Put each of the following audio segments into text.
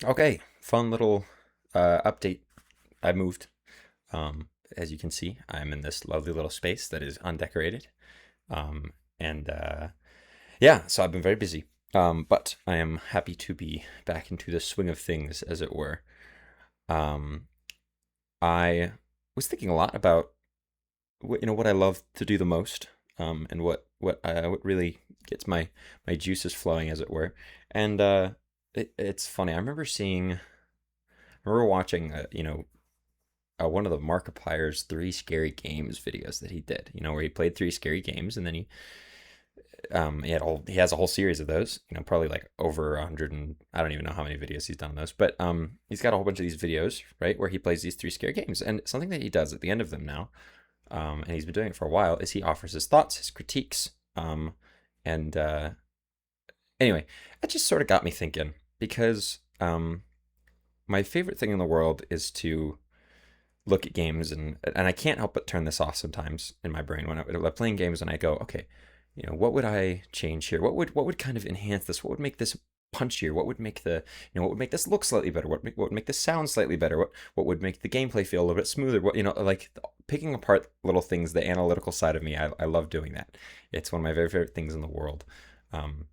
Okay, fun little update. I moved. As you can see, I'm in this lovely little space that is undecorated. Um, and yeah, so I've been very busy. But I am happy to be back into the swing of things, as it were. Um, I was thinking a lot about what I love to do the most, and what really gets my juices flowing, as it were. And it's funny. I remember watching, one of the Markiplier's Three Scary Games videos that he did. Where he played three scary games, and then he has a whole series of those. Probably like over 100, and I don't even know how many videos he's done on those. But he's got a whole bunch of these videos, right, where he plays these three scary games. And something that he does at the end of them now, and he's been doing it for a while, is he offers his thoughts, his critiques. And Anyway, that just sort of got me thinking because my favorite thing in the world is to look at games, and I can't help but turn this off sometimes in my brain when I'm playing games, and I go, okay, what would I change here? What would kind of enhance this? What would make this punchier? What would make this look slightly better? What would make this sound slightly better? What would make the gameplay feel a little bit smoother? Like picking apart little things, the analytical side of me, I love doing that. It's one of my very favorite things in the world. Um,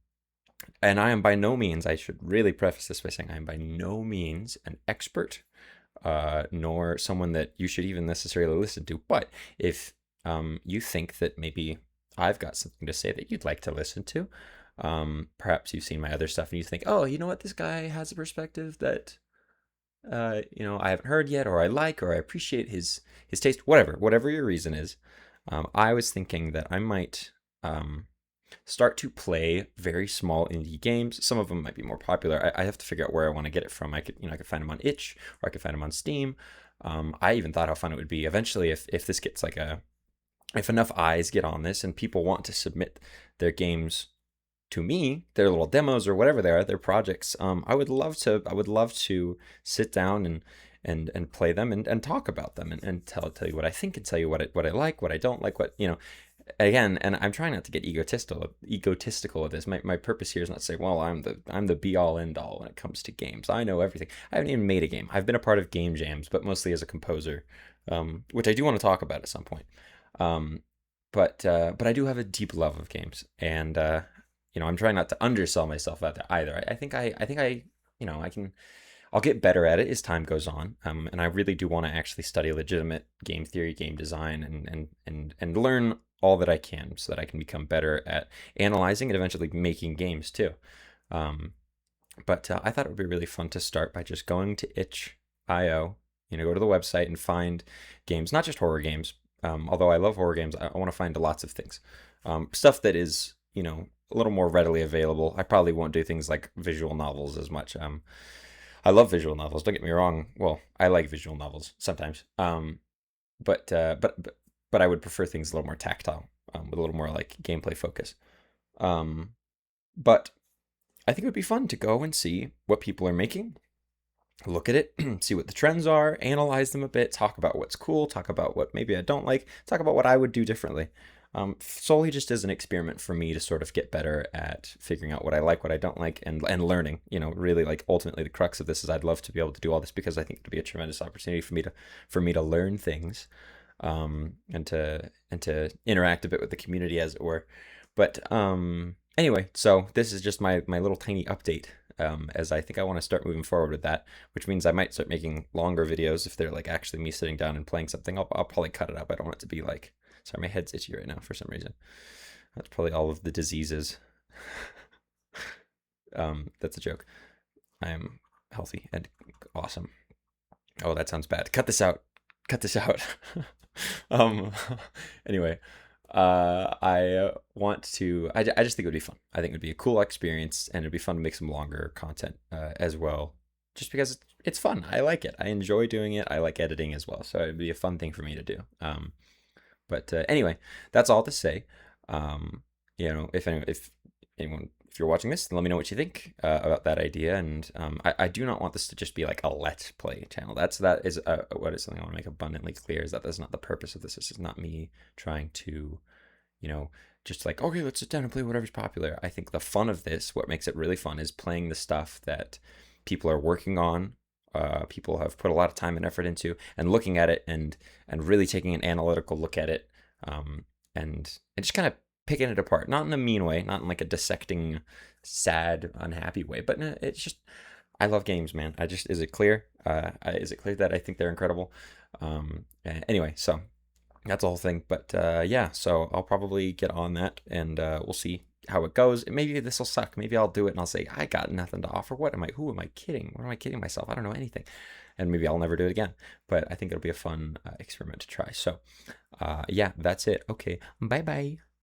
and I am by no means, I should really preface this by saying I am by no means an expert, nor someone that you should even necessarily listen to. But if you think that maybe I've got something to say that you'd like to listen to, perhaps you've seen my other stuff and you think, oh, you know what, this guy has a perspective that I haven't heard yet, or I like, or I appreciate his taste, whatever your reason is. I was thinking that I might start to play very small indie games. Some of them might be more popular. I have to figure out where I want to get it from. I could find them on itch, or I could find them on Steam. I even thought how fun it would be eventually if this gets if enough eyes get on this and people want to submit their games to me, their little demos or whatever they are, their projects. I would love to sit down and play them and talk about them and tell you what I think, and tell you what I like, what I don't like, again. And I'm trying not to get egotistical of this. My purpose here is not to say, well, I'm the be all end all when it comes to games. I know everything. I haven't even made a game. I've been a part of game jams, but mostly as a composer, which I do want to talk about at some point. Um, but I do have a deep love of games, and I'm trying not to undersell myself out there either. I think I I can. I'll get better at it as time goes on, and I really do want to actually study legitimate game theory, game design, and learn all that I can so that I can become better at analyzing and eventually making games too. Um, but I thought it would be really fun to start by just going to itch.io, go to the website and find games, not just horror games. Although I love horror games, I want to find lots of things, stuff that is a little more readily available. I probably won't do things like visual novels as much. I love visual novels. Don't get me wrong. Well, I like visual novels sometimes. But I would prefer things a little more tactile, with a little more like gameplay focus. Um, but I think it would be fun to go and see what people are making, look at it, see what the trends are, analyze them a bit, talk about what's cool, talk about what maybe I don't like, talk about what I would do differently. Solely just as an experiment for me to sort of get better at figuring out what I like, what I don't like, and learning. Really, like, ultimately the crux of this is I'd love to be able to do all this because I think it'd be a tremendous opportunity for me to learn things, and to interact a bit with the community, as it were. But anyway, so this is just my little tiny update. As I think I want to start moving forward with that, which means I might start making longer videos if they're like actually me sitting down and playing something. I'll probably cut it up. I don't want it to be like, sorry, my head's itchy right now for some reason. That's probably all of the diseases. That's a joke. I am healthy and awesome. Oh, that sounds bad. Cut this out. Cut this out. um, anyway, I want to. I just think it would be fun. I think it would be a cool experience, and it'd be fun to make some longer content, as well. Just because it's fun. I like it. I enjoy doing it. I like editing as well. So it'd be a fun thing for me to do. But anyway, that's all to say. If you're watching this, let me know what you think, about that idea. And I do not want this to just be like a let's play channel. That is what is something I want to make abundantly clear, is that that's not the purpose of this. This is not me trying to, you know, just like, okay, let's sit down and play whatever's popular. I think the fun of this, what makes it really fun, is playing the stuff that people are working on, people have put a lot of time and effort into, and looking at it and really taking an analytical look at it, um, and just kind of picking it apart, not in a mean way, not in like a dissecting, sad, unhappy way, but it's just I love games, man. I just is it clear? Is it clear that I think they're incredible? Anyway, so that's the whole thing. But yeah, so I'll probably get on that, and we'll see how it goes. Maybe this will suck. Maybe I'll do it and I'll say I got nothing to offer. What am I? Who am I kidding? What am I kidding myself? I don't know anything, and maybe I'll never do it again. But I think it'll be a fun experiment to try. So yeah, that's it. Okay, bye bye.